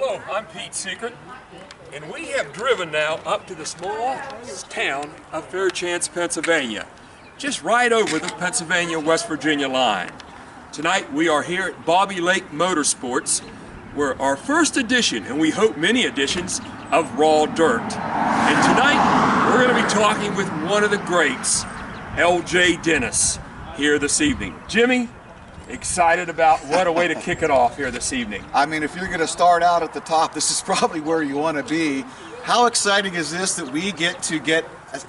Hello, I'm Pete Secret, and we have driven now up to the small town of Fairchance, Pennsylvania, just right over the Pennsylvania-West Virginia line. Tonight we are here at Bobby Lake Motorsports, where our first edition, and we hope many editions, of Raw Dirt. And tonight we're going to be talking with one of the greats, L.J. Dennis, here this evening. Jimmy, excited about what a way to kick it off here this evening. I mean, if you're going to start out at the top, this is probably where you want to be. How exciting is this that we get to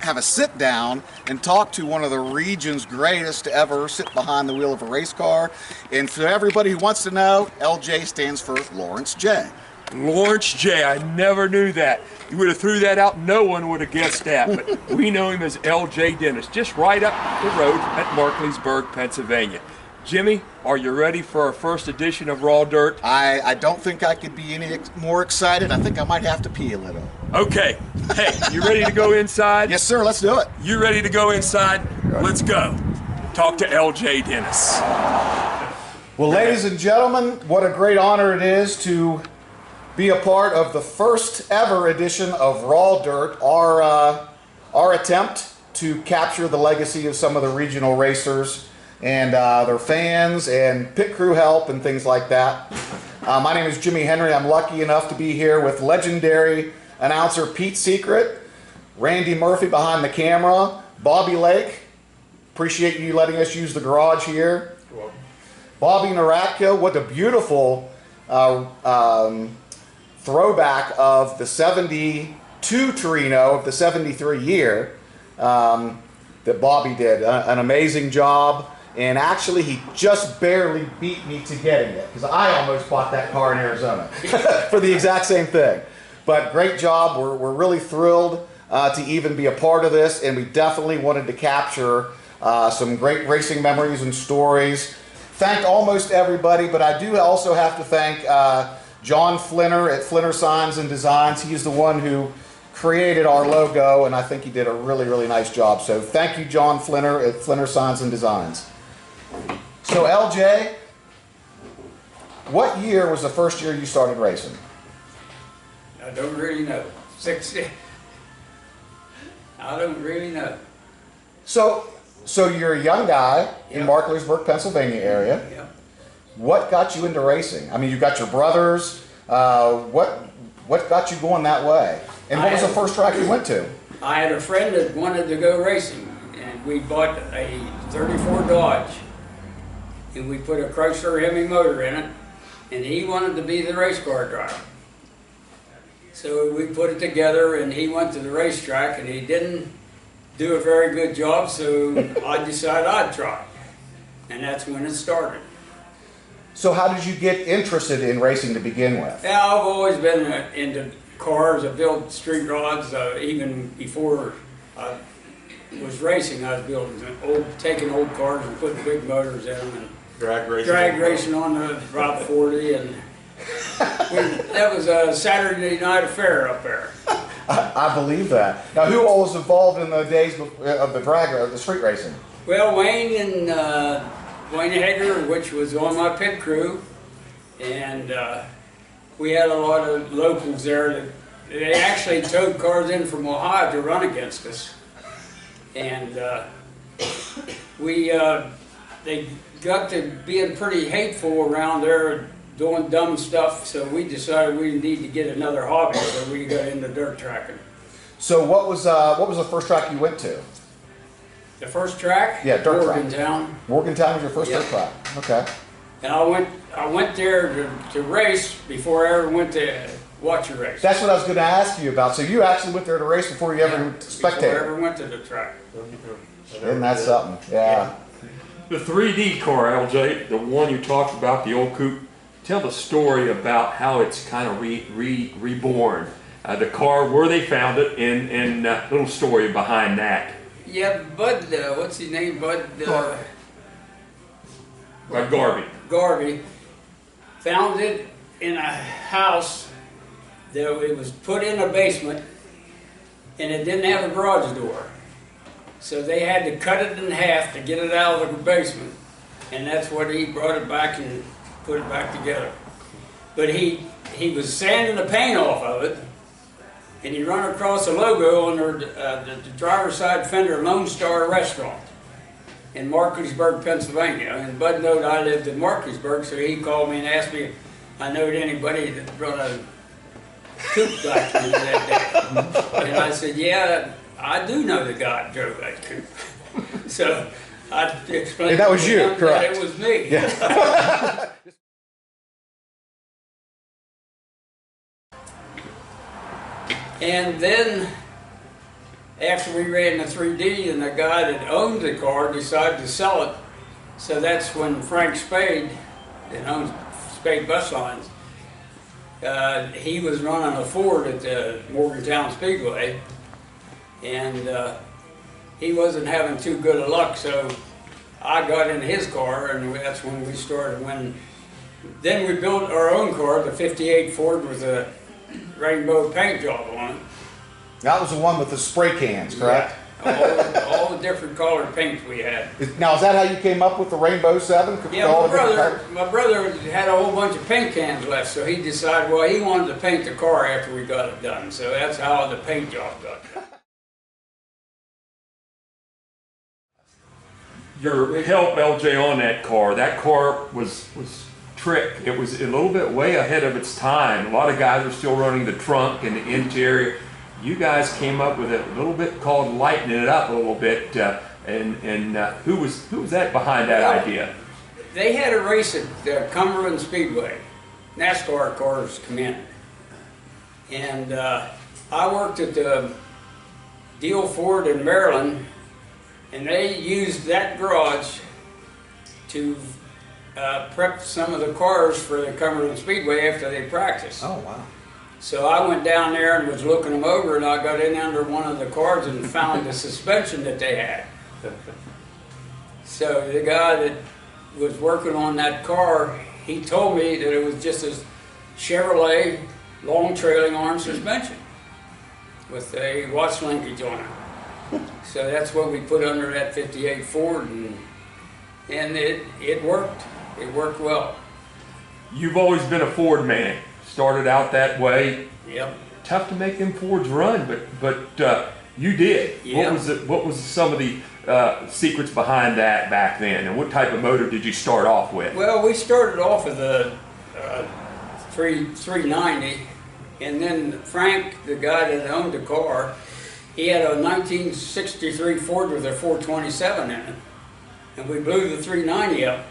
have a sit down and talk to one of the region's greatest to ever sit behind the wheel of a race car? And for everybody who wants to know, LJ stands for Lawrence J. Lawrence J. I never knew that. You would have threw that out, no one would have guessed that. But we know him as L.J. Dennis, just right up the road at Markleysburg, Pennsylvania. Jimmy, are you ready for our first edition of Raw Dirt? I don't think I could be any more excited. I think I might have to pee a little. Okay. Hey, you ready to go inside? Yes, sir. Let's do it. You ready to go inside? Let's go. Talk to L.J. Dennis. Well, ladies and gentlemen, what a great honor it is to be a part of the first ever edition of Raw Dirt, our attempt to capture the legacy of some of the regional racers and their fans and pit crew help and things like that. My name is Jimmy Henry. I'm lucky enough to be here with legendary announcer Pete Secret, Randy Murphy behind the camera, Bobby Lake. Appreciate you letting us use the garage here. You're welcome. Bobby Naratka, what a beautiful throwback of the 72 Torino of the 73 year that Bobby did. An amazing job. And actually, he just barely beat me to getting it, because I almost bought that car in Arizona for the exact same thing. But great job. We're really thrilled to even be a part of this, and we definitely wanted to capture some great racing memories and stories. Thanked almost everybody, but I do also have to thank John Flinner at Flinner Signs and Designs. He's the one who created our logo, and I think he did a really, really nice job. So thank you, John Flinner at Flinner Signs and Designs. So LJ, what year was the first year you started racing? I don't really know. 60. I don't really know. So you're a young guy in Markleysburg, Pennsylvania area. Yep. What got you into racing? I mean, you got your brothers. What got you going that way? And what was the first track you went to? I had a friend that wanted to go racing, and we bought a 34 Dodge, and we put a Chrysler Hemi motor in it, and he wanted to be the race car driver. So we put it together, and he went to the racetrack, and he didn't do a very good job, so I decided I'd try. And that's when it started. So how did you get interested in racing to begin with? Yeah, I've always been into cars. I built street rods, even before I was racing. I was building taking old cars and putting big motors in them and drag racing on the Route 40, and that was a Saturday night affair up there. I believe that. Now, who all was involved in the days of the street racing? Well, Wayne and Wayne Hager, which was on my pit crew, and we had a lot of locals there. They actually towed cars in from Ohio to run against us, and they got to being pretty hateful around there, doing dumb stuff. So we decided we need to get another hobby, so we got into dirt tracking. So what was the first track you went to? The first track? Yeah, dirt track. Morgantown. Morgantown was your first dirt track. Okay. And I went there to race before I ever went to watch a race. That's what I was going to ask you about. So you actually went there to race before you ever spectated? Before I ever went to the track. Isn't that something? Yeah. The 3D car, LJ, the one you talked about, the old coupe, tell the story about how it's kind of reborn. The car, where they found it, and a little story behind that. Yeah, Bud, what's his name? Bud? Garvey. Garvey found it in a house that it was put in a basement, and it didn't have a garage door. So they had to cut it in half to get it out of the basement. And that's what he brought it back and put it back together. But he was sanding the paint off of it, and he run across a logo on the driver's side fender, Lone Star Restaurant in Markleysburg, Pennsylvania. And Bud knowed I lived in Markleysburg, so he called me and asked me if I knowed anybody that run a coupe like me that day. And I said, yeah, I do know the guy that drove that coupe. So I explained. And that was you, correct? It was me. Yeah. And then, after we ran the 3D and the guy that owned the car decided to sell it, so that's when Frank Spade, that owns Spade Bus Lines, he was running a Ford at the Morgantown Speedway, and he wasn't having too good of luck, so I got in his car, and that's when we started. Then we built our own car, the 58 Ford with a rainbow paint job on it. That was the one with the spray cans, correct? Yeah. All the different colored paints we had. Now, is that how you came up with the Rainbow 7? Yeah, my brother had a whole bunch of paint cans left, so he decided, well, he wanted to paint the car after we got it done. So that's how the paint job got done. Your help, LJ, on that car was trick. It was a little bit way ahead of its time. A lot of guys are still running the trunk and the interior. You guys came up with a little bit called lightening it up a little bit. Who was that behind that idea? They had a race at the Cumberland Speedway. NASCAR cars come in. And I worked at the Deal Ford in Maryland, and they used that garage to prep some of the cars for the Cumberland Speedway after they practiced. Oh, wow. So I went down there and was looking them over, and I got in under one of the cars and found the suspension that they had. So the guy that was working on that car, he told me that it was just a Chevrolet long trailing arm suspension with a watch linkage on it. So that's what we put under that 58 Ford, and it worked. It worked well. You've always been a Ford man. Started out that way. Yep. Tough to make them Fords run, but you did. Yep. What was some of the secrets behind that back then, and what type of motor did you start off with? Well, we started off with a 390, and then Frank, the guy that owned the car, he had a 1963 Ford with a 427 in it, and we blew the 390 up.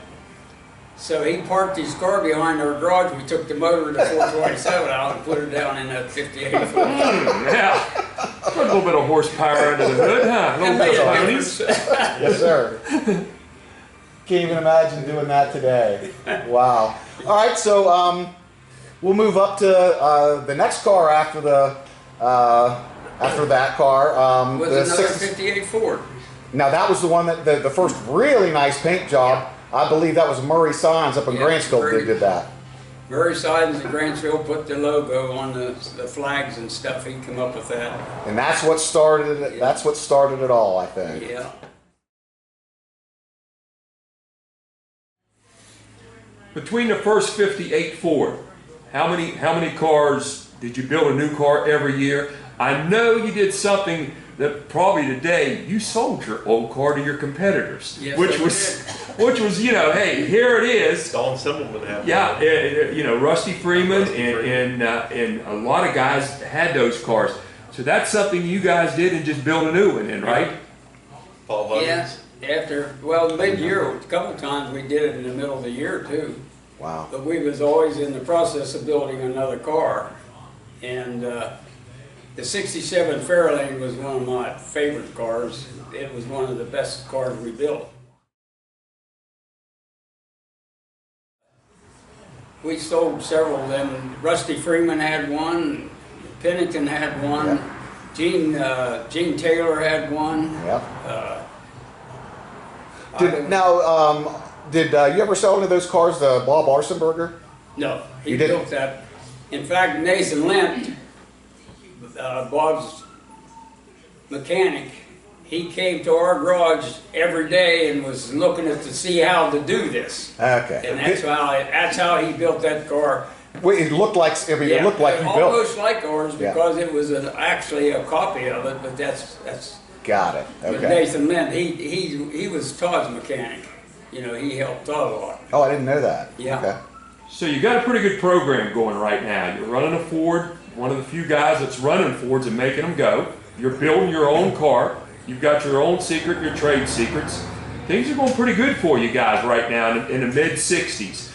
So he parked his car behind our garage. We took the motor of the 427 out and put it down in that 58 Ford. Yeah, put a little bit of horsepower under the hood, huh? A little bit of ponies. Yes, sir. Can't even imagine doing that today. Wow. All right, so we'll move up to the next car after that car. Was another 58 Ford. Now that was the one that the first really nice paint job. Yeah. I believe that was Murray Signs up in Grantsville that did that. Murray Signs in Grantsville put the logo on the flags and stuff. He came up with that. And that's what started it. Yeah. That's what started it all, I think. Yeah. Between the first 58 Ford, how many cars did you build a new car every year? I know you did something that probably today you sold your old car to your competitors, yes, which was, you know, hey, here it is. Dawn Simbleman had Yeah, you know, Rusty Freeman and a lot of guys had those cars. So that's something you guys did and just build a new one in, right? Paul Huggins. Yes. After, well, mid-year, a couple of times we did it in the middle of the year too. Wow. But we was always in the process of building another car. And the 67 Fairlane was one of my favorite cars. It was one of the best cars we built. We sold several of them. Rusty Freeman had one, Pennington had one, Yep. Gene Taylor had one. Yep. Did you ever sell any of those cars to Bob Arsenberger? No, he You didn't? built that. In fact, Nathan Lent, Bob's mechanic, he came to our garage every day and was looking to see how to do this. Okay. And that's how he built that car. Well, it looked like, I mean, it looked like you built it. Almost like ours Yeah. because it was actually a copy of it, but that's Got it. with Okay. Nathan Lynn. He was Todd's mechanic. You know, he helped Todd a lot. Oh, I didn't know that. Yeah. Okay. So you got a pretty good program going right now. You're running a Ford, one of the few guys that's running Fords and making them go. You're building your own car. You've got your own secret, your trade secrets. Things are going pretty good for you guys right now in the mid-60s.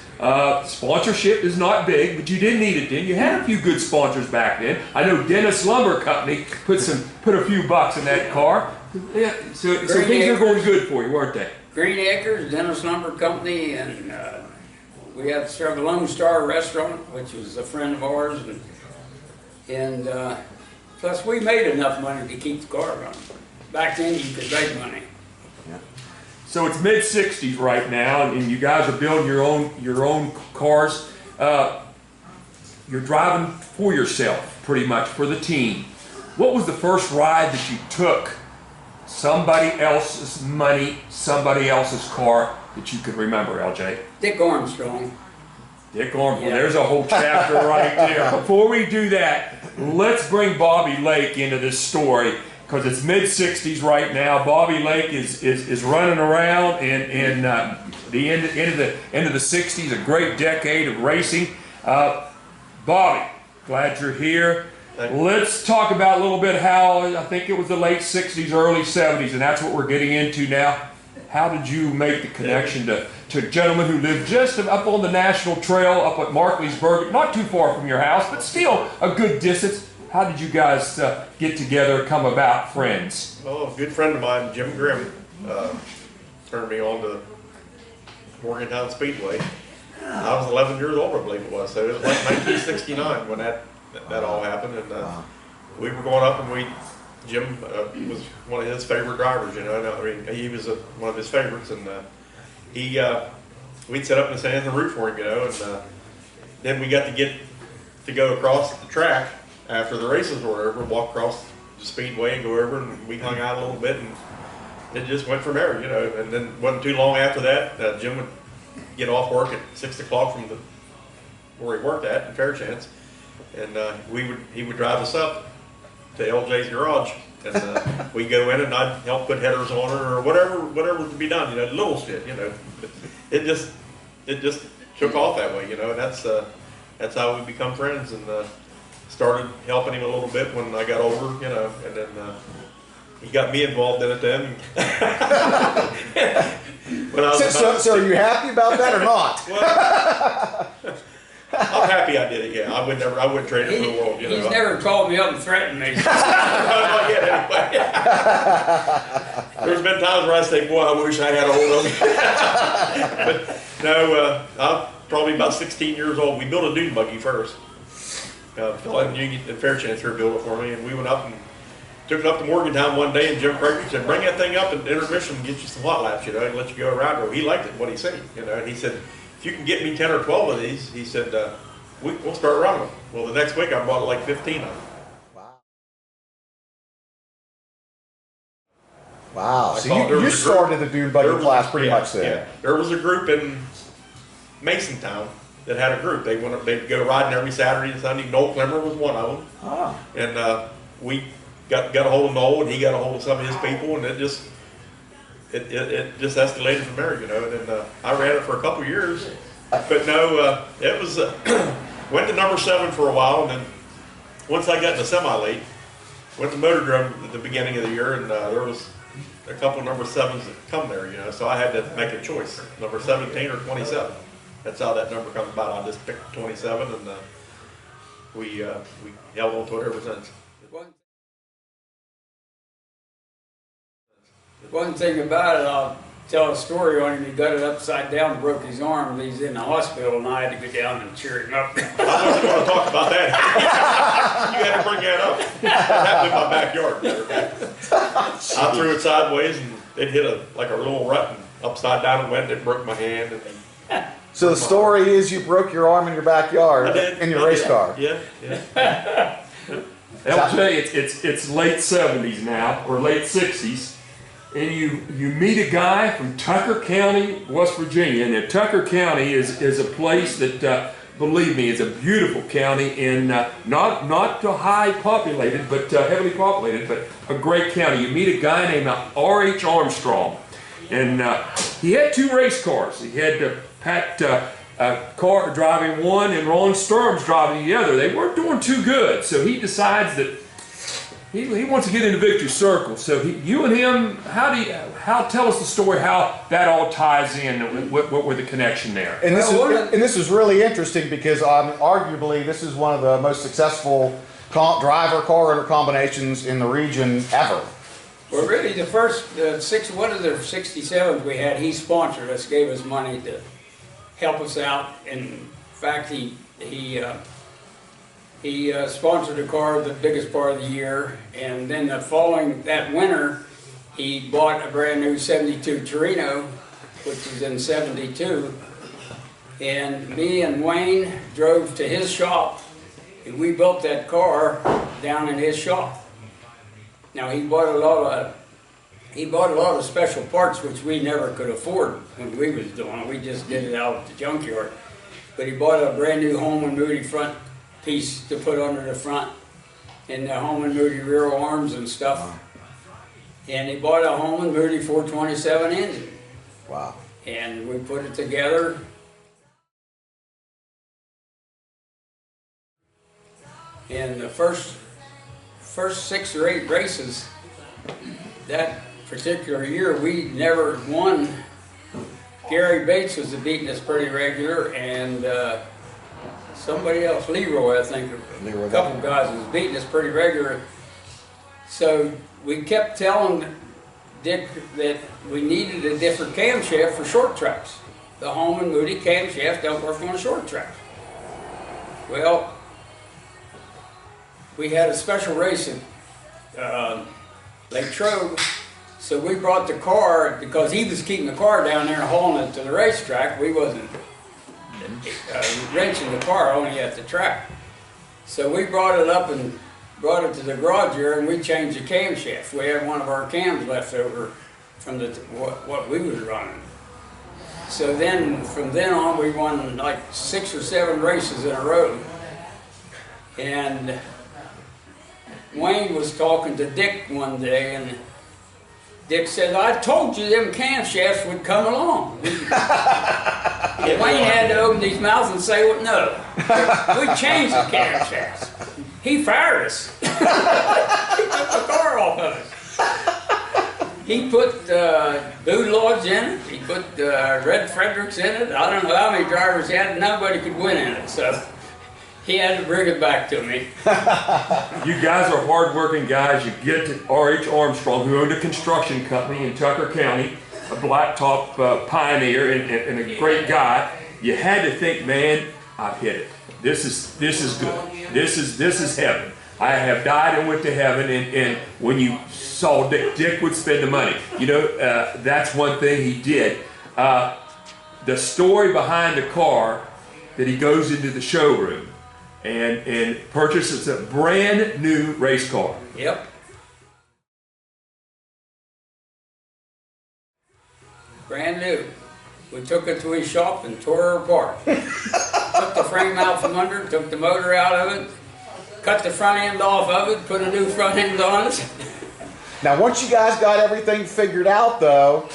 Sponsorship is not big, but you did need it then. You had a few good sponsors back then. I know Dennis Lumber Company put a few bucks in that car. Yeah, so things are going good for you, weren't they? Green Acres, Dennis Lumber Company, and we had the Lone Star Restaurant, which was a friend of ours, and plus we made enough money to keep the car running. Back then you could make money. So it's mid-60s right now, and you guys are building your own cars. You're driving for yourself, pretty much, for the team. What was the first ride that you took? Somebody else's money, somebody else's car that you could remember, LJ? Dick Armstrong. Dick Armstrong. Yeah. There's a whole chapter right there. Before we do that, let's bring Bobby Lake into this story, because it's mid-60s right now. Bobby Lake is running around in the end of the 60s, a great decade of racing. Bobby, glad you're here. Let's talk about a little bit how, I think it was the late 60s, early 70s, and that's what we're getting into now. How did you make the connection to a gentleman who lived just up on the National Trail up at Markleysburg, not too far from your house, but still a good distance? How did you guys get together, come about friends? Well, a good friend of mine, Jim Grimm, turned me on to Morgantown Speedway. I was 11 years old, I believe it was. So it was like 1969 when that all happened, and we were going up, and Jim was one of his favorite drivers. You know, I mean, he was one of his favorites, and we'd set up in the San Antonio route for him, you know, and then we got to go across the track after the races were over, walk across the speedway and go over, and we hung out a little bit, and it just went from there, you know. And then wasn't too long after that, Jim would get off work at 6 o'clock from where he worked at in Fairchance, and he would drive us up to LJ's garage, and we'd go in, and I'd help put headers on it or whatever to be done, you know, little shit, you know. It just took off that way, you know. And that's how we become friends, and started helping him a little bit when I got older, you know, and then he got me involved in it then. When I was So are you happy about that or not? Well, I'm happy I did it. Yeah, I wouldn't trade it for the world. You know, He's never called me up and threatened me. not yet, anyway. There's been times where I say, "Boy, I wish I had a hold of him." But no, I'm probably about 16 years old. We built a dune buggy first. Phil in Fairchance here built it for me, and we went up and took it up to Morgantown one day, and Jim Craig said, "Bring that thing up at intermission and get you some hot laps, you know, and let you go around." Well, he liked it, what he said, you know, and he said, "If you can get me 10 or 12 of these," he said, we'll start running them. Well, the next week I bought like 15 of them. Wow. So you started the dune buggy class pretty much then. Yeah. There was a group in Masontown that had a group. They'd go riding every Saturday and Sunday. Noel Clemmer was one of them. Oh. And we got a hold of Noel, and he got a hold of some of his people, and it just escalated from there, you know. And then I ran it for a couple years, but no, it was went to number 7 for a while, and then once I got in the semi-late, went to Motor Drum at the beginning of the year, and there was a couple of number 7s that come there, you know. So I had to make a choice, number 17 or 27. That's how that number comes about. I just picked 27, and we held on to it ever since. One thing about it, I'll tell a story on him. He got it upside down, broke his arm. He's in the hospital, and I had to go down and cheer him up. I wasn't going to talk about that. You had to bring that up. That happened in my backyard. I threw it sideways, and it hit like a little rut, and upside down and went, and it broke my hand. And So the story is you broke your arm in your backyard I did. in your race car. Yeah, yeah. LJ, it's late 70s now, or late 60s, and you meet a guy from Tucker County, West Virginia. And Tucker County is a place that believe me, it's a beautiful county, and not high populated, but heavily populated, but a great county. You meet a guy named R.H. Armstrong, and he had 2 race cars. He had Pat Carr driving one and Ron Sturms driving the other. They weren't doing too good, so he decides that he wants to get into Victory Circle. So you and him, tell us the story how that all ties in. What were the connection there? And this is really interesting because arguably this is one of the most successful driver car owner combinations in the region ever. Well, really, the first one of the 67s we had, he sponsored us, gave us money to help us out. In fact, he sponsored a car the biggest part of the year, and then that winter, he bought a brand new 72 Torino, which was in 72, and me and Wayne drove to his shop, and we built that car down in his shop. Now he bought a lot of special parts which we never could afford when we was doing it. We just did it out at the junkyard. But he bought a brand new Holman Moody front piece to put under the front, and the Holman Moody rear arms and stuff. Wow. And he bought a Holman Moody 427 engine. Wow. And we put it together. In the first 6 or 8 races that particular year, we never won. Gary Bates was beating us pretty regular, and somebody else, Leroy, I think, a couple guys was beating us pretty regular. So we kept telling Dick that we needed a different camshaft for short tracks. The Holman Moody camshaft don't work on a short track. Well, we had a special race at Lake Trobe, so we brought the car, because he was keeping the car down there and hauling it to the racetrack. We wasn't wrenching the car, only at the track. So we brought it up and brought it to the garage here, and we changed the camshaft. We had one of our cams left over from what we was running. So then, from then on, we won like 6 or 7 races in a row. And Wayne was talking to Dick one day, and Dick said, "I told you them camshafts would come along." And Wayne had to open his mouth and say, "Well, no, we changed the camshafts." He fired us. He took the car off of us. He put Boo Lodge in it. He put Red Fredericks in it. I don't know how many drivers he had. Nobody could win in it. So he had to bring it back to me. You guys are hard-working guys. You get to R.H. Armstrong, who owned a construction company in Tucker County, a blacktop pioneer and a great guy. You had to think, man, I've hit it. This is good. This is heaven. I have died and went to heaven. And when you saw Dick would spend the money. You know, that's one thing he did. The story behind the car that he goes into the showroom and purchases a brand new race car. Yep. Brand new. We took it to his shop and tore her apart. Took the frame out from under, took the motor out of it, cut the front end off of it, put a new front end on it. Now, once you guys got everything figured out, though,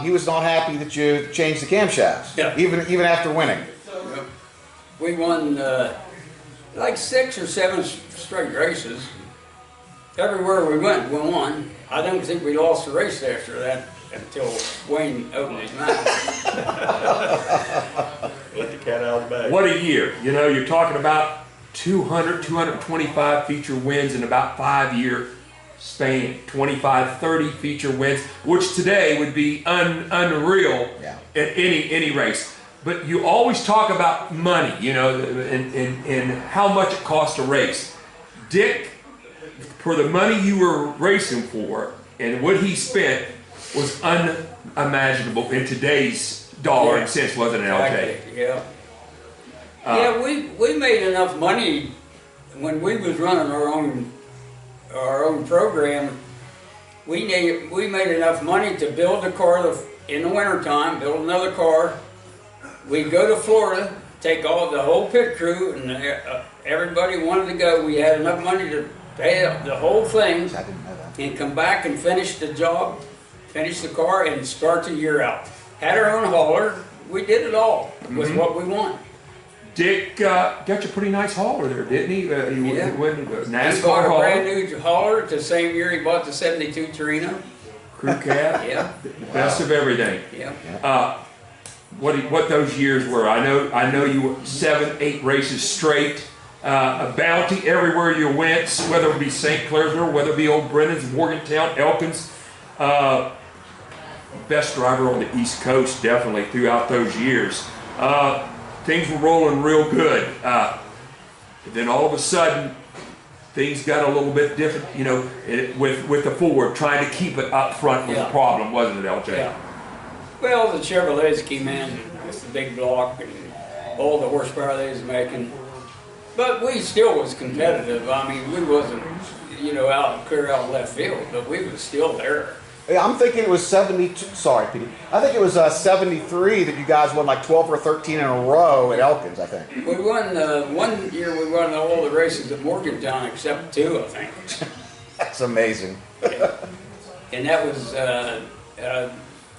he was not happy that you changed the camshafts, yeah. even after winning. Yep. We won like 6 or 7 straight races. Everywhere we went, we won. I don't think we lost a race after that until Wayne opened his mouth. Let the cat out of the bag. What a year. You know, you're talking about 200, 225 feature wins in about 5-year span, 25, 30 feature wins, which today would be unreal at any race. But you always talk about money, you know, and how much it costs to race. Dick, for the money you were racing for and what he spent was unimaginable in today's dollar and cents, wasn't it, LJ? Yeah. Yeah, we made enough money when we was running our own program. We made enough money to build a car in the wintertime, build another car. We'd go to Florida take all the whole pit crew, and everybody wanted to go. We had enough money to pay the whole thing I didn't know that. and come back and finish the job, finish the car, and start the year out. Had our own hauler. We did it all with what we want. Dick got you a pretty nice hauler there, didn't he? Yeah. Went a He NASCAR bought a hauler, brand new hauler the same year he bought the '72 Torino. crew cab, Yeah, the best of everything. yeah. What those years were? I know you were 7, 8 races straight. A bounty everywhere you went, whether it be St. Clairsville, whether it be Old Brennan's, Morgantown, Elkins. Best driver on the East Coast, definitely throughout those years. Things were rolling real good. Then all of a sudden, things got a little bit different. You know, with the Ford, trying to keep it up front was a problem, wasn't it, LJ? Yeah. Well, the Chevrolets came in with the big block and all the horsepower they was making. But we still was competitive. I mean, we wasn't, clear out left field, but we was still there. Yeah, I'm thinking it was 72. Sorry, Petey. I think it was 73 that you guys won like 12 or 13 in a row at Elkins, I think. We won, one year we won all the races at Morgantown except 2, I think. That's amazing. And that was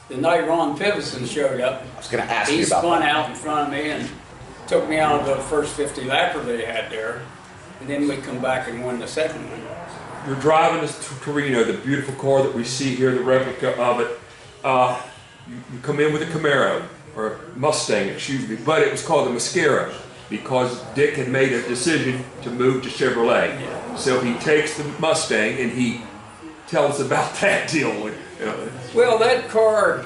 the night Ron Pivison showed up. I was going to ask He you about spun that. out in front of me and took me out of the first 50 lapper they had there. And then we come back and won the second one. You're driving this Torino, the beautiful car that we see here, the replica of it. You come in with a Camaro, or Mustang, excuse me, but it was called the Mascara because Dick had made a decision to move to Chevrolet. Yeah. So he takes the Mustang and he tells us about that deal. Well, that car,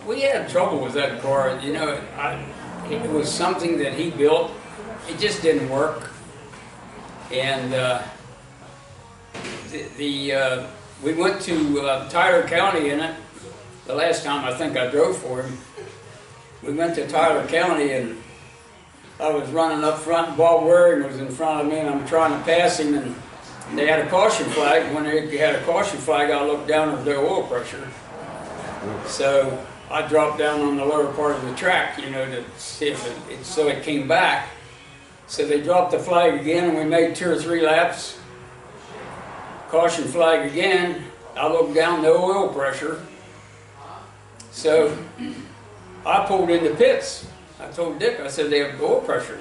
we had trouble with that car. It was something that he built. It just didn't work. And we went to Tyler County in it. The last time I think I drove for him, we went to Tyler County and I was running up front and Bob Waring was in front of me and I'm trying to pass him and they had a caution flag. When they had a caution flag, I looked down at the oil pressure. So I dropped down on the lower part of the track, to see if so it came back. So they dropped the flag again and we made 2 or 3 laps. Caution flag again. I looked down, no oil pressure. So I pulled in the pits. I told Dick, I said, they have oil pressure.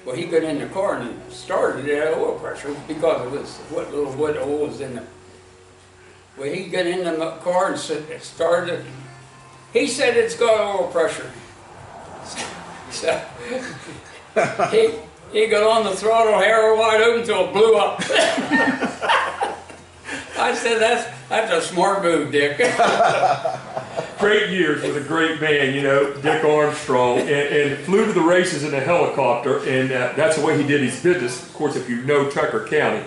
Well, he got in the car and started it at oil pressure because it was what oil was in the. Well, he got in the car and started it. He said it's got oil pressure. So he got on the throttle, hair wide open until it blew up. I said, that's a smart move, Dick. Great years with a great man, Dick Armstrong, and flew to the races in a helicopter, and that's the way he did his business, of course, if you know Tucker County.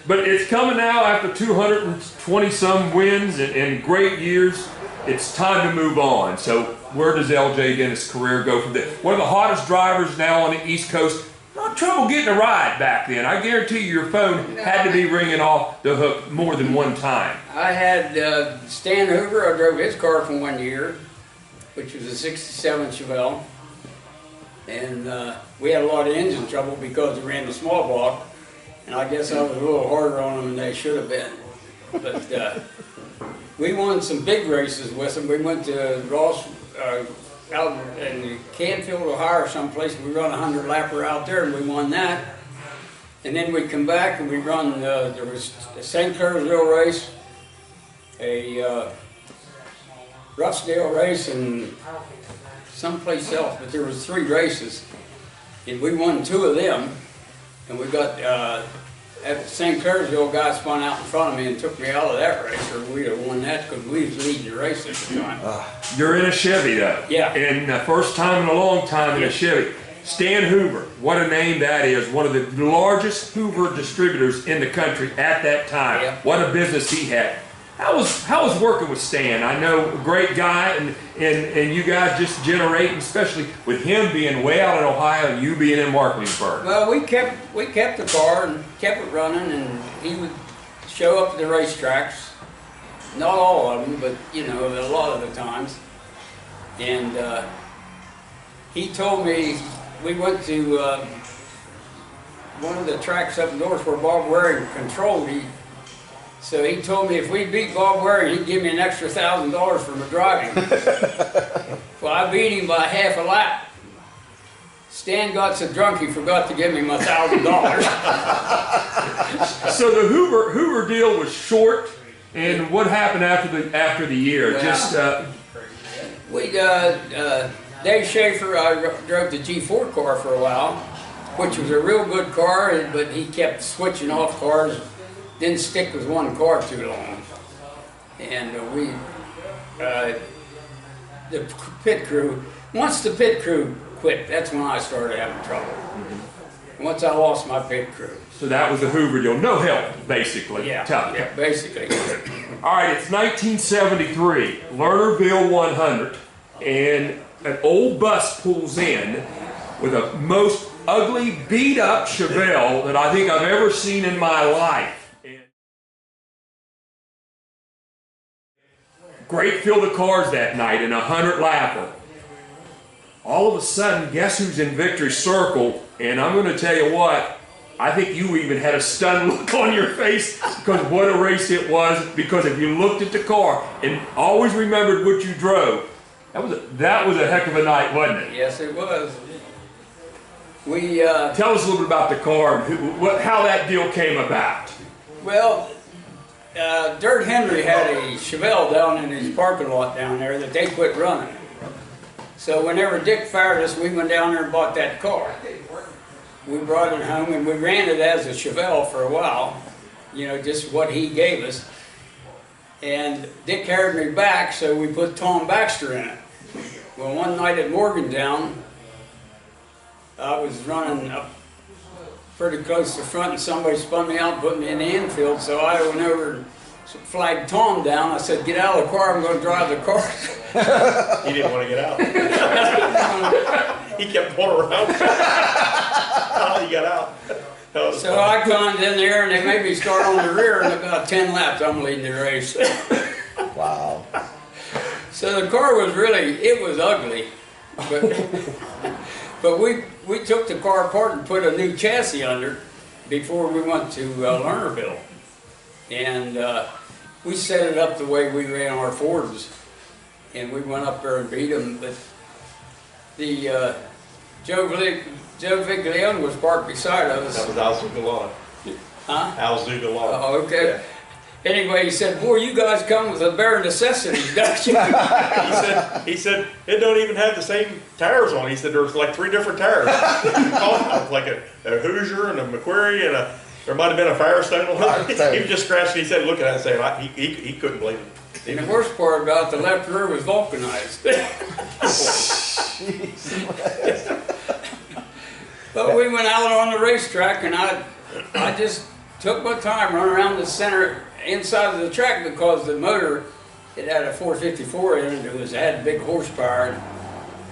But it's coming now after 220-some wins and great years. It's time to move on. So where does LJ Dennis' career go from there? One of the hottest drivers now on the East Coast. Not trouble getting a ride back then. I guarantee you your phone had to be ringing off the hook more than one time. I had Stan Hoover. I drove his car for 1 year, which was a '67 Chevelle. And we had a lot of engine trouble because we ran the small block. And I guess I was a little harder on them than they should have been. But we won some big races with them. We went to Ross, out in Canfield, Ohio, or someplace. We run a 100-lapper out there, and we won that. And then we come back and we run. There was a St. Clairsville race, a Roughdale race, and someplace else. But there was 3 races, and we won 2 of them. And we got at the St. Clairsville guy spun out in front of me and took me out of that race, or we'd have won that because we was leading the race at the time. You're in a Chevy, though. Yeah. And first time in a long time in a Chevy. Stan Hoover, what a name that is. One of the largest Hoover distributors in the country at that time. Yeah. What a business he had. How was working with Stan? I know, a great guy, and you guys just generating, especially with him being way out in Ohio and you being in Markleysburg. Well, we kept the car and kept it running, and he would show up at the racetracks. Not all of them, but a lot of the times. And he told me, we went to one of the tracks up north where Bob Waring controlled. So he told me if we beat Bob Waring, he'd give me an extra $1,000 for my driving. Well, I beat him by half a lap. Stan got so drunk he forgot to give me my $1,000. So the Hoover deal was short, and what happened after the year? Well, Just Dave Schaefer, I drove the G4 car for a while, which was a real good car, but he kept switching off cars, didn't stick with one car too long. And the pit crew, once the pit crew quit, that's when I started having trouble. Mm-hmm. Once I lost my pit crew. so that was the Hoover deal. No help, basically. Yeah, Tough. yeah, basically. All right, it's 1973, Lernerville 100, and an old bus pulls in with a most ugly, beat-up Chevelle that I think I've ever seen in my life. Great field of cars that night in a 100-lapper. All of a sudden, guess who's in victory circle? And I'm going to tell you what, I think you even had a stunned look on your face because what a race it was. Because if you looked at the car and always remembered what you drove, that was a heck of a night, wasn't it? Yes, it was. We Tell us a little bit about the car and how that deal came about. well, Dirt Henry had a Chevelle down in his parking lot down there that they quit running. So whenever Dick fired us, we went down there and bought that car. We brought it home and we ran it as a Chevelle for a while, you know, just what he gave us. And Dick carried me back, so we put Tom Baxter in it. Well, one night at Morgantown, I was running up pretty close to the front and somebody spun me out and put me in the infield, so I went over and flagged Tom down. I said, get out of the car, I'm going to drive the car. He didn't want to get out. He kept pulling around. How he got out. So I climbed in there and they made me start on the rear, and about 10 laps I'm leading the race. Wow. So the car was it was ugly. But we took the car apart and put a new chassis under before we went to Lernerville. And we set it up the way we ran our Fords. And we went up there and beat them. But the Joe Viglione was parked beside us. That was Al Zugalon. Huh? Al Zugalon. Oh, okay. Yeah. Anyway, he said, boy, you guys come with a bare necessities, don't you? He said, it don't even have the same tires on it. He said, there's like 3 different tires. Like a Hoosier and a McQuarrie and there might have been a Firestone on it. He was just scratching. He said, look at that and saying, he couldn't believe it. And the worst part about the left rear was vulcanized. But we went out on the racetrack and I just took my time running around the center inside of the track because the motor, it had a 454 in it. It had big horsepower. And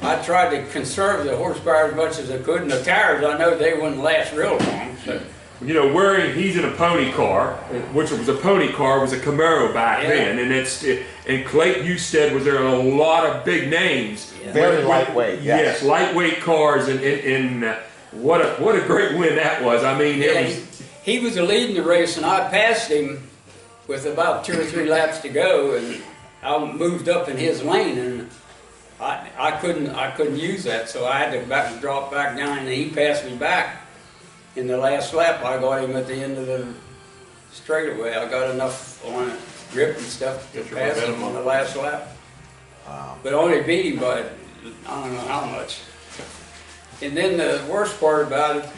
I tried to conserve the horsepower as much as I could, and the tires, I know they wouldn't last real long. So. You know, he's in a pony car, which was a pony car, was a Camaro back then, and and Clayton Husted was there a lot of big names. Yeah. Very lightweight. Yes, lightweight cars, and what a great win that was. I mean, he was leading the race, and I passed him with about 2 or 3 laps to go, and I moved up in his lane, and I couldn't use that, so I had to drop back down, and he passed me back. In the last lap, I got him at the end of the straightaway. I got enough on it, grip and stuff to pass him on the last lap. Wow. But only beat him by I don't know how much. And then the worst part about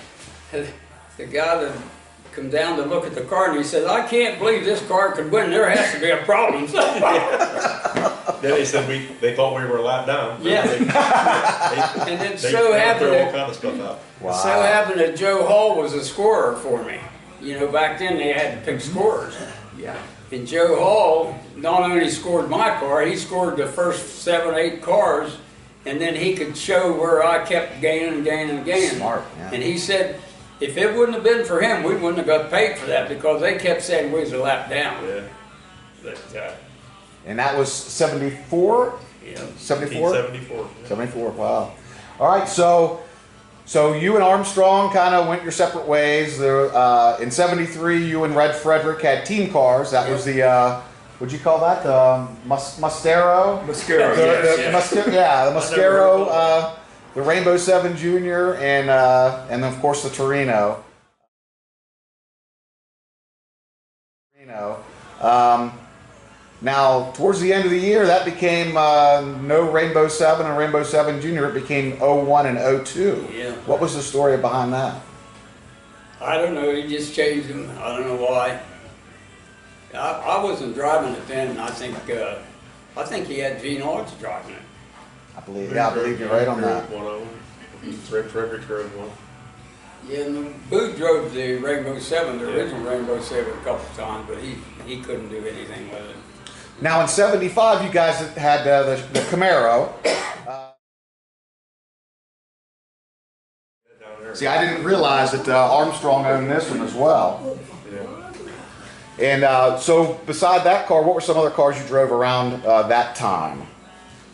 it, the guy that come down to look at the car and he said, I can't believe this car could win. There has to be a problem. Then they said they thought we were a lap down. Yeah. And then so happened all kind of stuff out. Wow. So happened that Joe Hall was a scorer for me. You know, back then they had to pick scorers. yeah. And Joe Hall not only scored my car, he scored the first 7, 8 cars, and then he could show where I kept gaining and gaining and gaining. Smart, yeah. And he said, if it wouldn't have been for him, we wouldn't have got paid for that because they kept saying we was a lap down. Yeah. But, And that was 74? yeah. 74? 74. 74, wow. All right, so you and Armstrong kind of went your separate ways. There, in '73, you and Red Frederick had team cars. That was the what'd you call that? The Mustero. Mascaro, The Mascaro, the Rainbow 7 Junior, and then of course the Torino. Now, towards the end of the year, that became no Rainbow 7 and Rainbow 7 Junior. It became 01 and 02. Yeah. What was the story behind that? I don't know, he just changed them. I don't know why. I wasn't driving it then. I think he had Gene Hodge driving it. I believe you're right on that. One of them. Red Frederick drove one. Yeah, and Booth drove the Rainbow 7, the original Rainbow 7 a couple of times, but he couldn't do anything with it. Now in '75, you guys had the Camaro. See, I didn't realize that Armstrong owned this one as well. Yeah. And so beside that car, what were some other cars you drove around that time?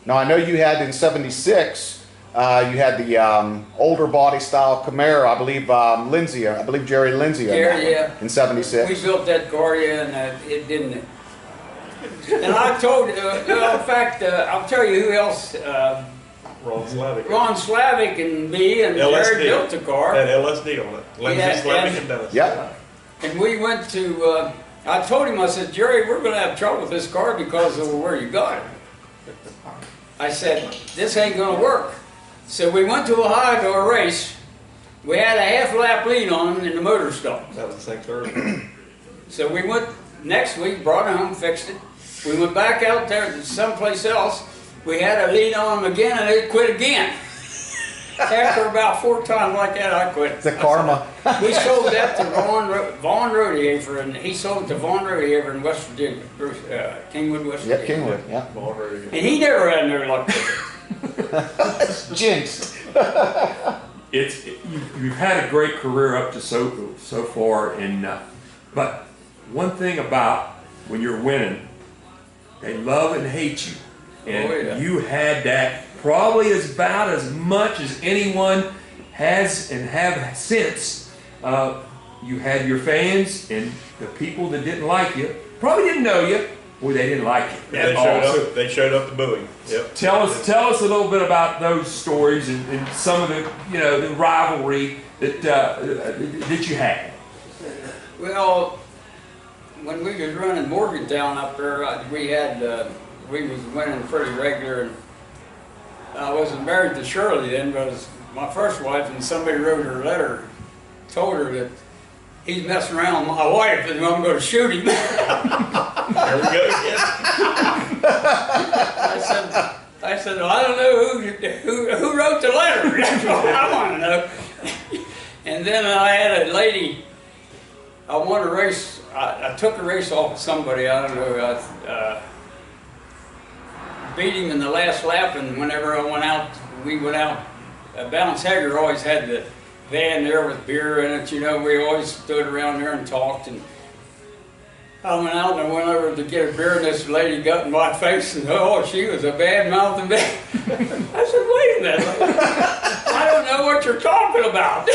Now I know you had in '76, you had the older body style Camaro, I believe Jerry Lindsay owned that one Yeah. in '76. We built that car, yeah, and it didn't. And I told, well, in fact, I'll tell you who else. Ron Slavic. Ron Slavic and me and Jerry built the car. Had LSD on it. Lindsay, Yeah, Slavic, and Dennis. Yep. And we went to, I told him, I said, Jerry, we're going to have trouble with this car because of where you got it. I said, this ain't going to work. So we went to Ohio to a race. We had a half lap lead on and the motor stopped. That was the same Thursday. So we went next week, brought it home, fixed it. We went back out there to someplace else. We had a lead on them again and it quit again. After about 4 times like that, I quit. It's a karma. We sold that to Vaughn Rodiafer, and he sold it to Vaughn Rodiafer in West Virginia, Kingwood, West Virginia. Yep, Kingwood. Yeah. And he never had no luck with it. Jinx. You've had a great career up to so far, and but one thing about when you're winning, they love and hate you, and Oh, yeah. you had that probably about as much as anyone has and have since. You had your fans and the people that didn't like you, probably didn't know you, or they didn't like you Yeah, at all. So they showed up to booing. Yep. tell us a little bit about those stories and some of the the rivalry that you had. Well, when we was running Morgantown up there, we was winning pretty regular. And I wasn't married to Shirley then, but it was my first wife, and somebody wrote her a letter, told her that he's messing around with my wife and I'm going to shoot him. There we go again. I said, well, I don't know who wrote the letter. That's what I want to know. And then I had a lady. I won a race. I took a race off of somebody. I don't know. Beat him in the last lap, and whenever I went out, we went out. Balance Hager always had the van there with beer in it. We always stood around there and talked. And I went out and I went over to get a beer, and this lady got in my face, and she was a bad mouthing bitch. I said, wait a minute, I don't know what you're talking about.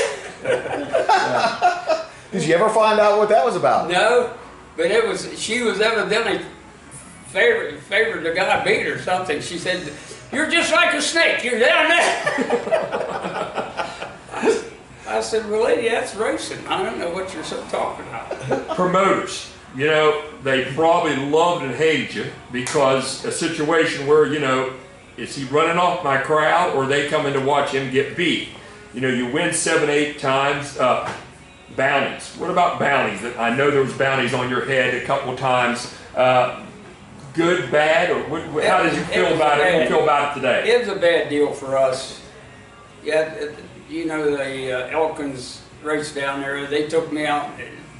Did you ever find out what that was about? No, but she was evidently favored the guy beat or something. She said, you're just like a snake, you're down there. I said, well, lady, that's racing. I don't know what you're talking about. Promoters, they probably loved and hated you because a situation where, is he running off my crowd or are they coming to watch him get beat? You win 7, 8 times. Bounties. What about bounties? I know there was bounties on your head a couple of times. Good, bad, or how did you feel about it? How do you feel about it today? It was a bad deal for us. Yeah, the Elkins race down there, they took me out,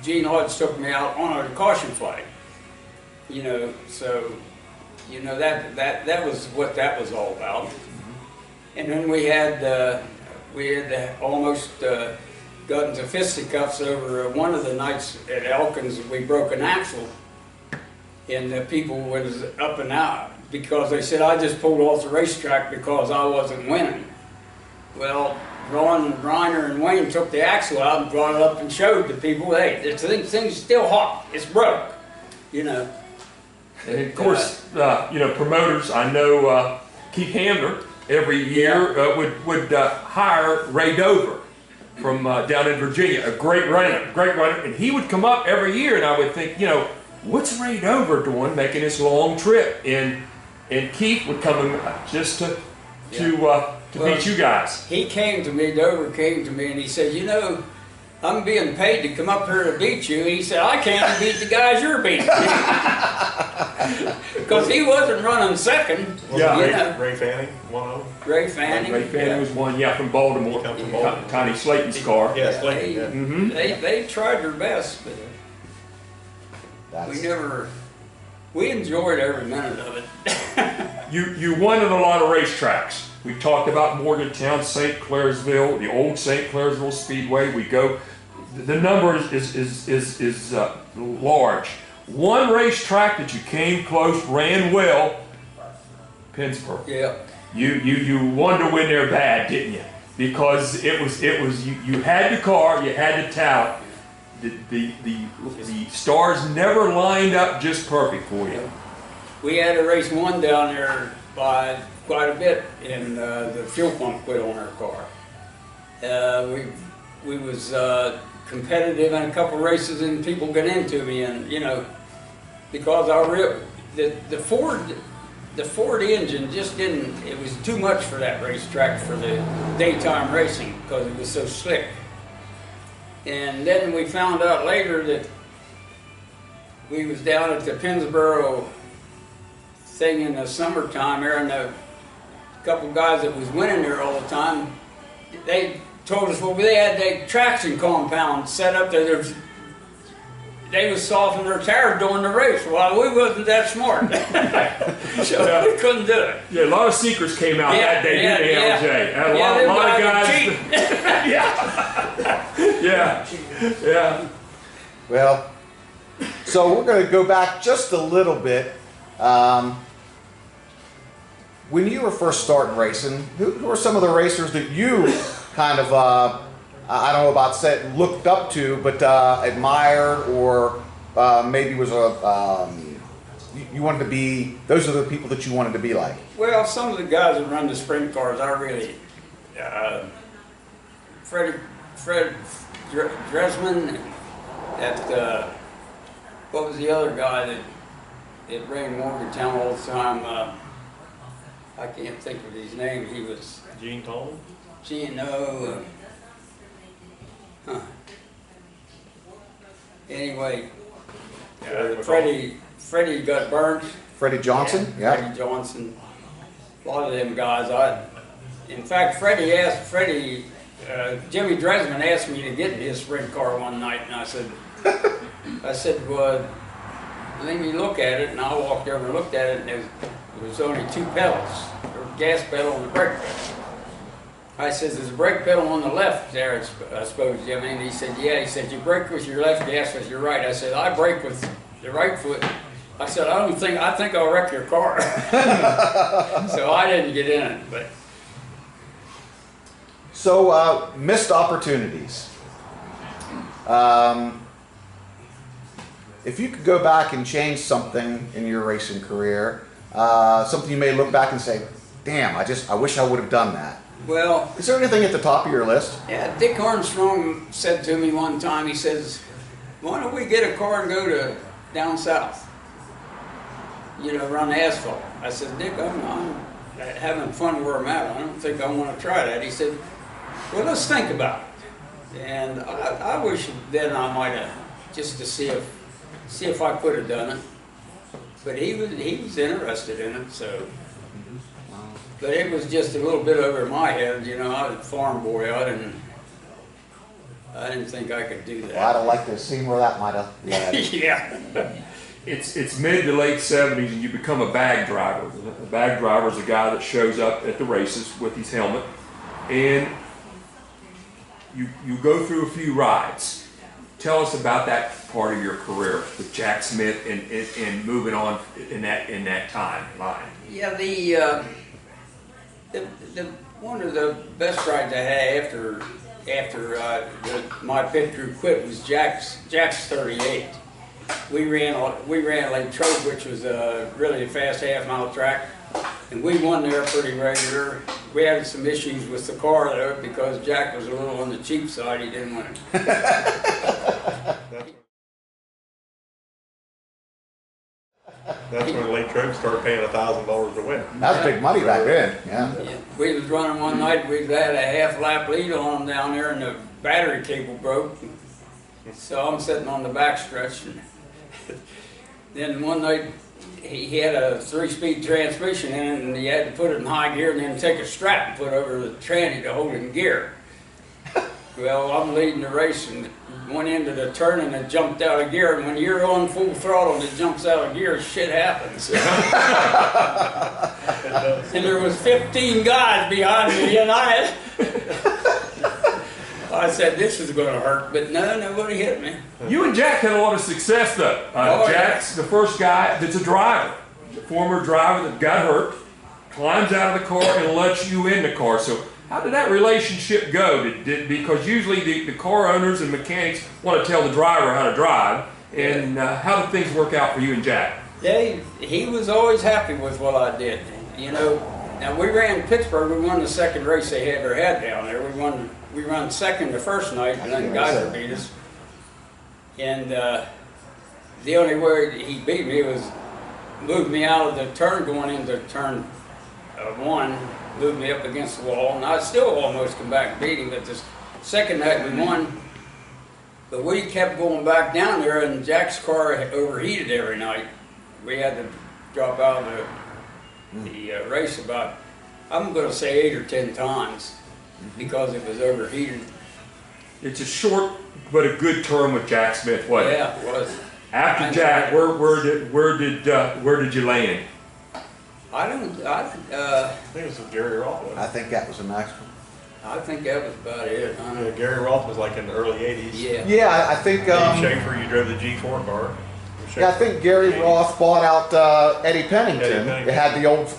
Gene Hodge took me out on a caution flag. So, that was what that was all about. And then we had almost got into fisticuffs over one of the nights at Elkins. We broke an axle, and the people was up and out because they said I just pulled off the racetrack because I wasn't winning. Well, Ron, Reiner, and Wayne took the axle out and brought it up and showed the people, hey, this thing's still hot. It's broke, you know. And of course, you know, promoters, I know Keith Hamner every year would hire Ray Dover from down in Virginia, a great runner, and he would come up every year, and I would think, you know, what's Ray Dover doing making this long trip? And Keith would come in just to meet you guys. He came to me, Dover came to me, and he said, you know, I'm being paid to come up here to beat you. And he said, I can't beat the guys you're beating. Because he wasn't running second. Yeah. You know. Ray Fanning, one of them. Ray Fanning. Ray Fanning was one, from Baltimore. Come from Baltimore. Connie Slayton's car. Yeah, Slayton. They tried their best, but we enjoyed every minute of it. You won at a lot of racetracks. We talked about Morgantown, St. Clairsville, the old St. Clairsville Speedway. We go. The number is large. One racetrack that you came close, ran well, Pittsburgh. Yeah. You wanted to win there bad, didn't you? Because it was you had the car, you had the talent. The stars never lined up just perfect for you. We had a race one down there by quite a bit, and the fuel pump quit on our car. We was competitive in a couple races, and people got into me, and you know, because the Ford engine just didn't. It was too much for that racetrack for the daytime racing because it was so slick. And then we found out later that we was down at the Pennsboro thing in the summertime there, and a couple guys that was winning there all the time, they told us, well, they had their traction compound set up there. They was softening their tires during the race. Well, we wasn't that smart. So we couldn't do it. Yeah, a lot of secrets came out that day, didn't they, LJ? A lot of guys. Yeah. Well, so we're going to go back just a little bit. When you were first starting racing, who were some of the racers that you kind of, I don't know about saying looked up to, but admired, or maybe was you wanted to be, those are the people that you wanted to be like? Well, some of the guys that run the sprint cars, I really, Fred Dresman, what was the other guy that ran Morgantown all the time? I can't think of his name. He was Gene Tolman? Anyway, Freddie got burnt. Freddie Johnson? Yeah. Freddie Johnson. A lot of them guys. In fact, Jimmy Dresman asked me to get in his sprint car one night, and I said, well, let me look at it. And I walked over and looked at it, and there was only two pedals, the gas pedal and the brake pedal. I said, there's a brake pedal on the left there, I suppose, Jimmy. And he said, yeah. He said, you brake with your left, gas with your right. I said, I brake with the right foot. I said, I think I'll wreck your car. So I didn't get in it. But So, missed opportunities. If you could go back and change something in your racing career, something you may look back and say, damn, I wish I would have done that. well, Is there anything at the top of your list? yeah, Dick Armstrong said to me one time, he says, why don't we get a car and go to down south? You know, run asphalt. I said, Dick, I'm having fun where I'm at. I don't think I want to try that. He said, well, let's think about it. And I wish then I might have, just to see if I could have done it. But he was interested in it, so. But it was just a little bit over my head, you know. I was a farm boy. I didn't think I could do that. Well, I'd have liked to have seen where that might have led. Yeah. It's mid to late 70s, and you become a bag driver. A bag driver is a guy that shows up at the races with his helmet, and you go through a few rides. Tell us about that part of your career with Jack Smith and moving on in that timeline. Yeah, One of the best rides I had after my pit crew quit was Jack's 38. We ran Lake Trobe, which was really a fast half-mile track, and we won there pretty regular. We had some issues with the car though because Jack was a little on the cheap side. He didn't want it. That's when Lake Trobe started paying $1,000 to win. That was big money back then. Yeah. Yeah. We was running one night. We had a half-lap lead on them down there, and the battery cable broke. So I'm sitting on the back stretch. And then one night he had a 3-speed transmission in it, and he had to put it in high gear and then take a strap and put over the tranny to hold it in gear. Well, I'm leading the race and went into the turn and it jumped out of gear. And when you're on full throttle and it jumps out of gear, shit happens. And there was 15 guys behind me, and I said, this is going to hurt, but no, nobody hit me. You and Jack had a lot of success, though. Jack's the first guy that's a driver, former driver that got hurt, climbs out of the car and lets you in the car. So how did that relationship go? Because usually the car owners and mechanics want to tell the driver how to drive. And how did things work out for you and Jack? Yeah, he was always happy with what I did. You know, now we ran Pittsburgh. We won the second race they ever had down there. We run second the first night, and then Geyser beat us. And the only way he beat me was move me out of the turn going into turn 1, moved me up against the wall, and I still almost come back and beat him. But this second night we won, but we kept going back down there, and Jack's car overheated every night. We had to drop out of the race about, I'm going to say 8 or 10 times because it was overheated. It's a short but a good term with Jack Smith, wasn't it? Yeah, it was. After Jack, where did you land? I think it was with Gary Roth. I think that was a nice one. I think that was about it. Yeah, Gary Roth was like in the early 80s. Yeah. Yeah, I think. Dave Schaefer, you drove the G4 car. Yeah, I think Gary Roth bought out Eddie Pennington. It had the old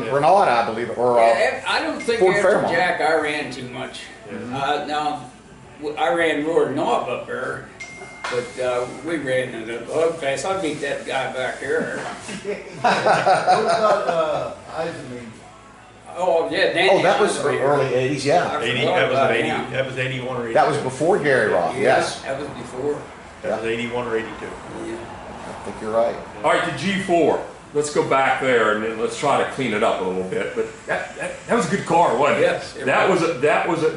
Renault, I believe, or Yeah, I don't think Ford after Fairmont. Jack I ran too much. Now, I ran Roar Knob up there, but we ran in the hug fast. I beat that guy back here. What about Eisenmead? Oh yeah, Danny. Oh, that was Eisenmead. early '80s. Yeah, I 80, forgot that was about an 80. him. That was 81 or 82. that was before Gary Roth. Yeah, Yes, that was before. That was 81 or 82. Yeah. I think you're right. All right, the G4. Let's go back there and then let's try to clean it up a little bit. But that was a good car, wasn't it? Yes, it that was.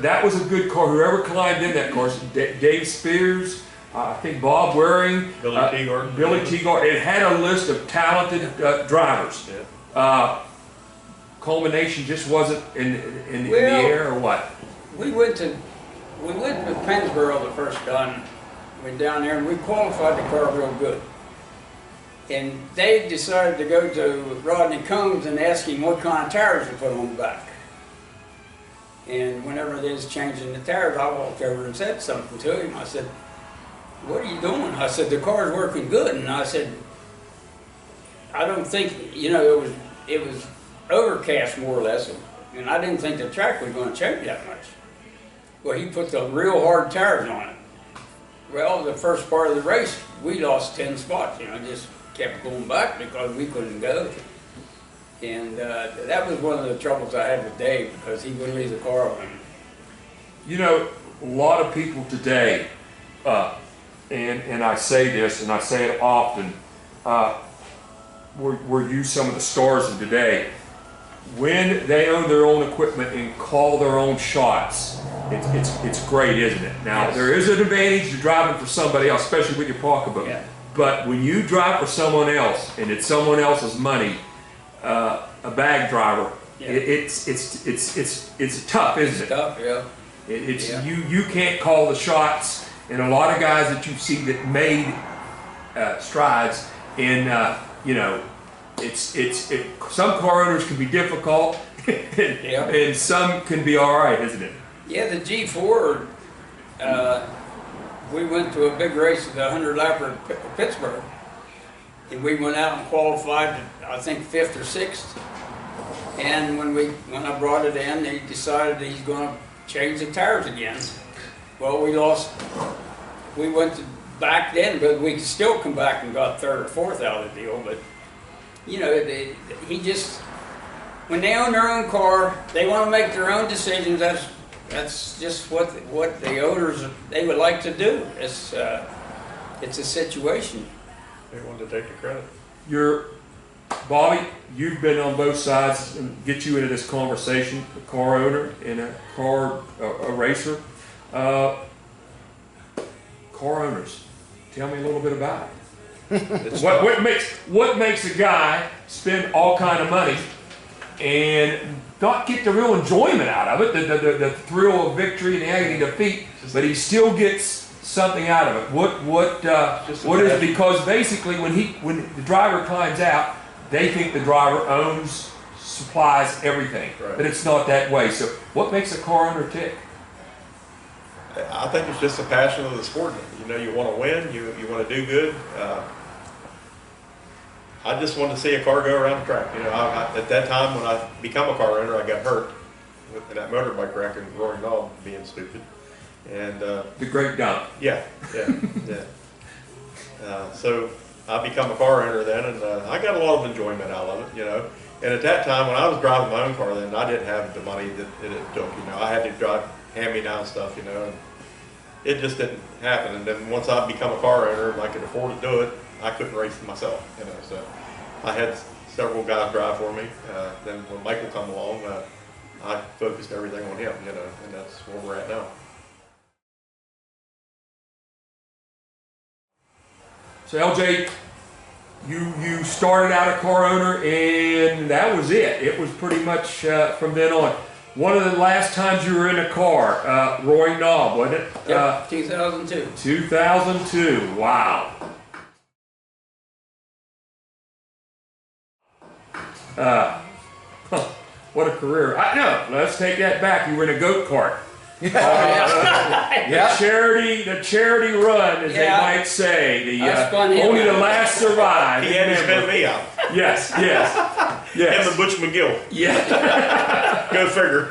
that was a good car. Whoever climbed in that car, Dave Spears, I think Bob Waring, Billy Teagard. Billy Teagard. It had a list of talented drivers. Yeah. Culmination just wasn't in the Well, air, or what? We went to Pennsboro the first time. Went down there and we qualified the car real good. And they decided to go to Rodney Combs and ask him what kind of tires to put on the back. And whenever they was changing the tires, I walked over and said something to him. I said, "What are you doing?" I said, "The car's working good." And I said, "I don't think, you know, it was overcast more or less, and I didn't think the track was going to change that much." Well, he put the real hard tires on it. Well, the first part of the race, we lost 10 spots, you know, just kept going back because we couldn't go. And that was one of the troubles I had with Dave because he wouldn't leave the car on. You know, a lot of people today, and I say this and I say it often, we're you some of the stars of today. When they own their own equipment and call their own shots, it's great, isn't it? Now, Yes. there is an advantage to driving for somebody else, especially with your pocketbook. Yeah. But when you drive for someone else and it's someone else's money, a bag driver, Yeah. it's tough, isn't it? Tough, yeah. It's Yeah. you can't call the shots, and a lot of guys that you see that made strides in you know, some car owners can be difficult, Yeah. and some can be all right, isn't it? Yeah, the G4, we went to a big race at the 100 lapper in Pittsburgh. And we went out and qualified, I think 5th or 6th. And when I brought it in, he decided he's going to change the tires again. Well, we went back then, but we could still come back and got third or fourth out of the deal. But you know, when they own their own car, they want to make their own decisions. That's just what the owners, they would like to do. It's a situation. They wanted to take the credit. Bobby, you've been on both sides and get you into this conversation, a car owner and a racer. Car owners, tell me a little bit about it. what makes a guy spend all kind of money and not get the real enjoyment out of it, the thrill of victory and the agony of defeat, but he still gets something out of it? What is it? Because basically when the driver climbs out, they think the driver owns, supplies everything, right. But it's not that way. So what makes a car owner tick? I think it's just a passion of the sport. You know, you want to win, you want to do good. I just wanted to see a car go around the track. You know, at that time when I became a car owner, I got hurt in that motorbike wreck and roaring dog being stupid. And the great dump. Yeah. So I become a car owner then, and I got a lot of enjoyment out of it, you know. And at that time, when I was driving my own car then, I didn't have the money that it took, you know. I had to drive hand-me-down stuff, you know, and it just didn't happen. And then once I become a car owner and I could afford to do it, I couldn't race myself, you know. So I had several guys drive for me. Then when Michael come along, I focused everything on him, you know, and that's where we're at now. So LJ, you started out a car owner and that was it. It was pretty much from then on. One of the last times you were in a car, Roaring Knob, wasn't it? Yep, 2002. 2002, wow. What a career. No, let's take that back. You were in a goat cart. The charity run, as they might say. Only the last survive. He had to spin me out. Yes. Him and Butch McGill. Yeah. Go figure.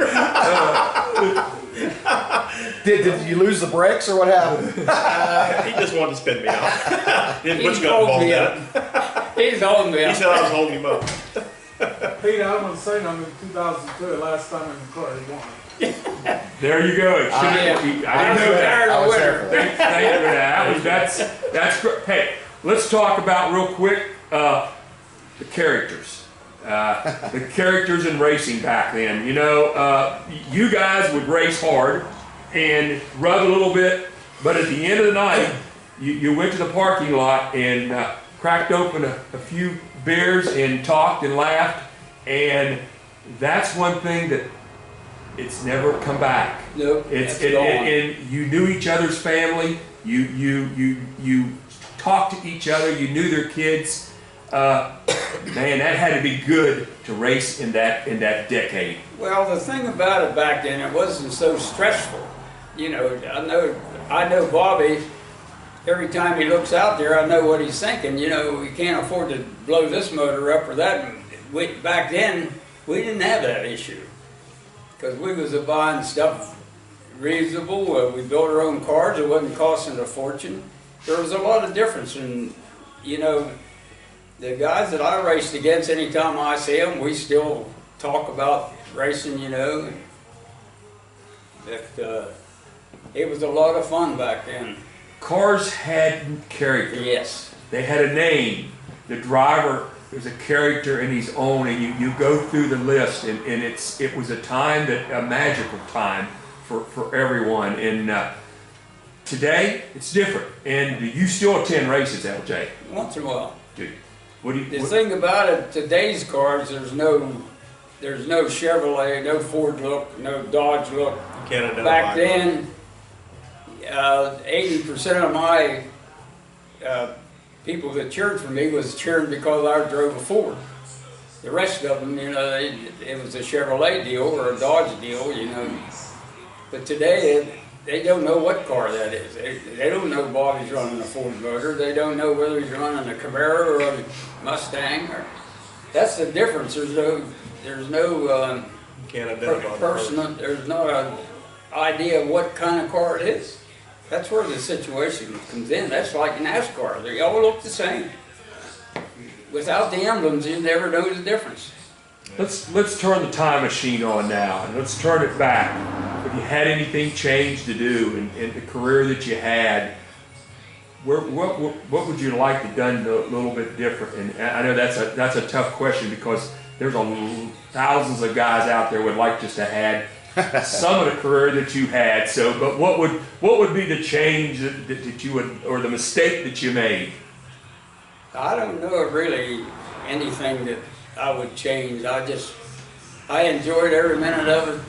Did you lose the brakes or what happened? He just wanted to spin me out. Then Butch got involved in it. He's holding me up. He said I was holding him up. Pete, I want to say I'm in 2002, last time in the car he won. There you go. I didn't know that. I was there for that. Thank you for that. That's great. Hey, let's talk about real quick the characters. The characters in racing back then. You know, you guys would race hard and rub a little bit, but at the end of the night, you went to the parking lot and cracked open a few beers and talked and laughed, and that's one thing that it's never come back. Nope. And you knew each other's family. You talked to each other. You knew their kids. Man, that had to be good to race in that decade. Well, the thing about it back then, it wasn't so stressful. You know, I know Bobby. Every time he looks out there, I know what he's thinking. You know, we can't afford to blow this motor up or that. Back then, we didn't have that issue because we was buying stuff reasonable. We built our own cars. It wasn't costing a fortune. There was a lot of difference in, you know, the guys that I raced against. Anytime I see them, we still talk about racing. You know, it was a lot of fun back then. Cars had character. Yes. They had a name. The driver is a character in his own, and you go through the list, and it was a time a magical time for everyone. And today it's different. And you still attend races, LJ? Once in a while. Dude, The thing about it, today's cars, there's no Chevrolet, no Ford look, no Dodge look. Canada. Back then, 80% of my people that cheered for me was cheering because I drove a Ford. The rest of them, you know, it was a Chevrolet deal or a Dodge deal, you know. But today, they don't know what car that is. They don't know Bobby's running a Ford motor. They don't know whether he's running a Camaro or a Mustang. That's the difference. There's no Can't identify the person. There's no idea of what kind of car it is. That's where the situation comes in. That's like NASCAR. They all look the same. Without the emblems, you never know the difference. Let's turn the time machine on now, and let's turn it back. If you had anything changed to do in the career that you had, what would you like to done a little bit different? And I know that's a tough question, because there's thousands of guys out there would like just to had some of the career that you had. So, but what would be the change that you would, or the mistake that you made? I don't know of really anything that I would change. I enjoyed every minute of it.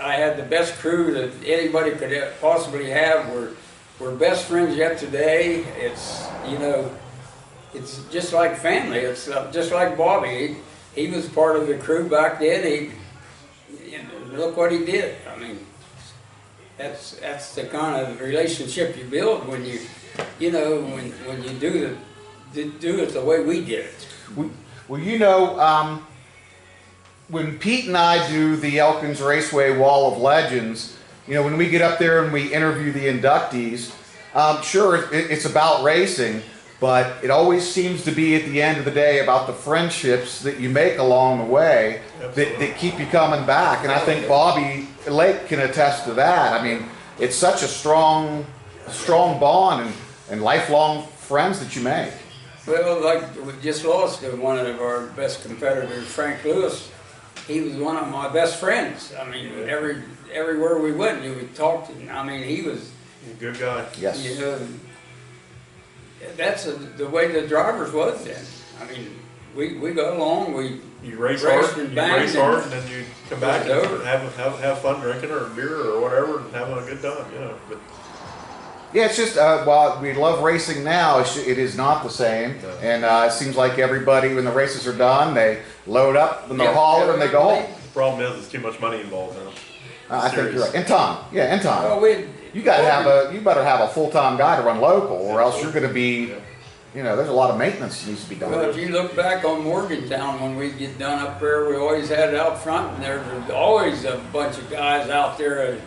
I had the best crew that anybody could possibly have. We're best friends yet today. It's, you know, it's just like family. It's just like Bobby. He was part of the crew back then. Look what he did. I mean, that's the kind of relationship you build when you do it the way we did it. Well, you know, when Pete and I do the Elkins Raceway Wall of Legends, you know, when we get up there and we interview the inductees, sure, it's about racing, but it always seems to be at the end of the day about the friendships that you make along the way that keep you coming back. And I think Bobby Lake can attest to that. I mean, it's such a strong bond and lifelong friends that you make. Well, like we just lost one of our best competitors, Frank Lewis. He was one of my best friends. I mean, everywhere we went, you would talk to him. I mean, he was a good guy. Yes. You know, that's the way the drivers was then. I mean, we got along. You race hard, and then you come back and over. have fun drinking or beer or whatever and having a good time, you know. But yeah, it's just while we love racing now, it is not the same. No. And it seems like everybody, when the races are done, they load up and they hauler and they go home. The problem is, there's too much money involved now. I think you're right. And time, and time. Well, you better have a full-time guy to run local, or else you're going to be, you know, there's a lot of maintenance that needs to be done. Well, if you look back on Morgantown, when we get done up there, we always had it out front, and there's always a bunch of guys out there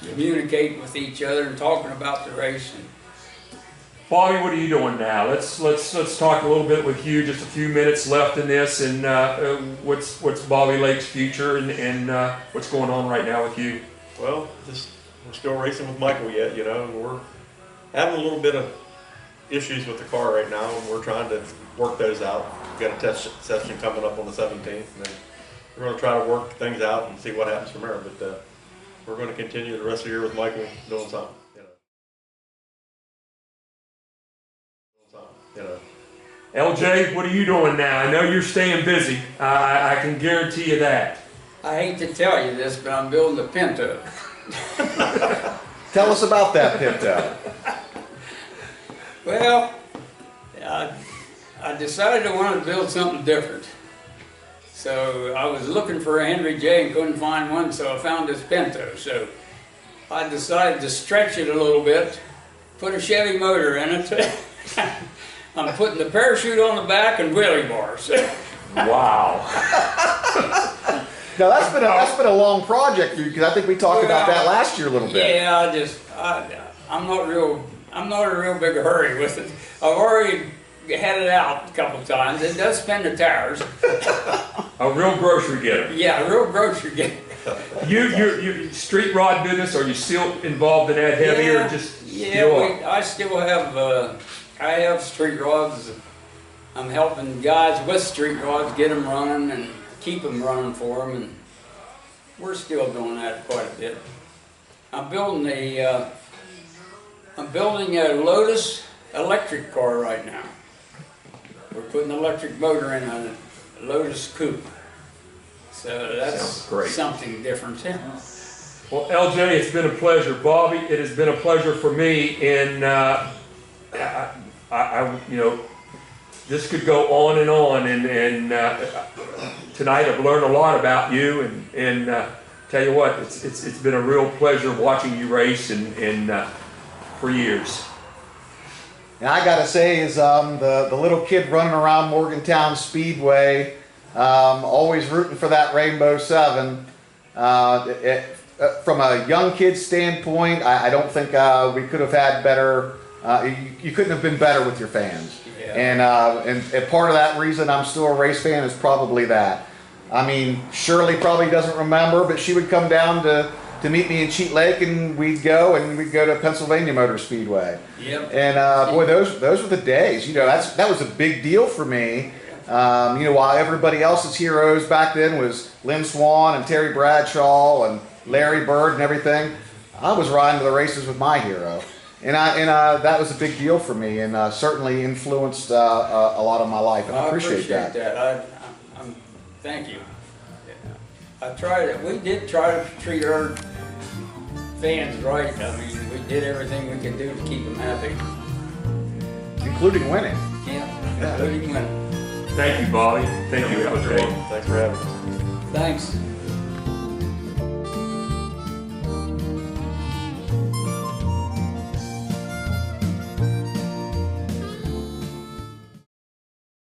communicating with each other and talking about the race. Bobby, what are you doing now? Let's talk a little bit with you. Just a few minutes left in this, and what's Bobby Lake's future, and what's going on right now with you? Well, we're still racing with Michael yet, you know, and we're having a little bit of issues with the car right now, and we're trying to work those out. We've got a test session coming up on the 17th, and then we're going to try to work things out and see what happens from there. But we're going to continue the rest of the year with Michael doing something. LJ, what are you doing now? I know you're staying busy. I can guarantee you that. I hate to tell you this, but I'm building a Pinto. Tell us about that Pinto. Well, I decided I wanted to build something different. So I was looking for a Henry J and couldn't find one, so I found this Pinto. So I decided to stretch it a little bit, put a Chevy motor in it. I'm putting the parachute on the back and wheelie bars. Wow. Now that's been a long project for you, because I think we talked about that last year a little bit. Yeah, I'm not a real big hurry with it. I've already had it out a couple of times. It does spin the tires. A real grocery getter. Yeah, a real grocery getter. You street rod business, are you still involved in that heavy, or just I still have. I have street rods. I'm helping guys with street rods get them running and keep them running for them, and we're still doing that quite a bit. I'm building a Lotus electric car right now. We're putting an electric motor in a Lotus coupe, so that's something different. Well, LJ, it's been a pleasure. Bobby, it has been a pleasure for me, and you know, this could go on, and tonight I've learned a lot about you, and tell you what, it's been a real pleasure watching you race, and for years. And I gotta say, is the little kid running around Morgantown Speedway, always rooting for that Rainbow 7. From a young kid's standpoint, I don't think we could have had better. You couldn't have been better with your fans. Yeah. And part of that reason I'm still a race fan is probably that. I mean, Shirley probably doesn't remember, but she would come down to meet me in Cheat Lake, and we'd go to Pennsylvania Motor Speedway. Yep. And boy, those were the days. You know, that was a big deal for me. You know, while everybody else's heroes back then was Lynn Swan and Terry Bradshaw and Larry Bird and everything, I was riding to the races with my hero, and that was a big deal for me, and certainly influenced a lot of my life, and I appreciate that. Thank you. We did try to treat our fans right. I mean, we did everything we could do to keep them happy. Including winning. Yeah, including winning. Thank you, Bobby. Thank you, Thanks for having us. Thanks.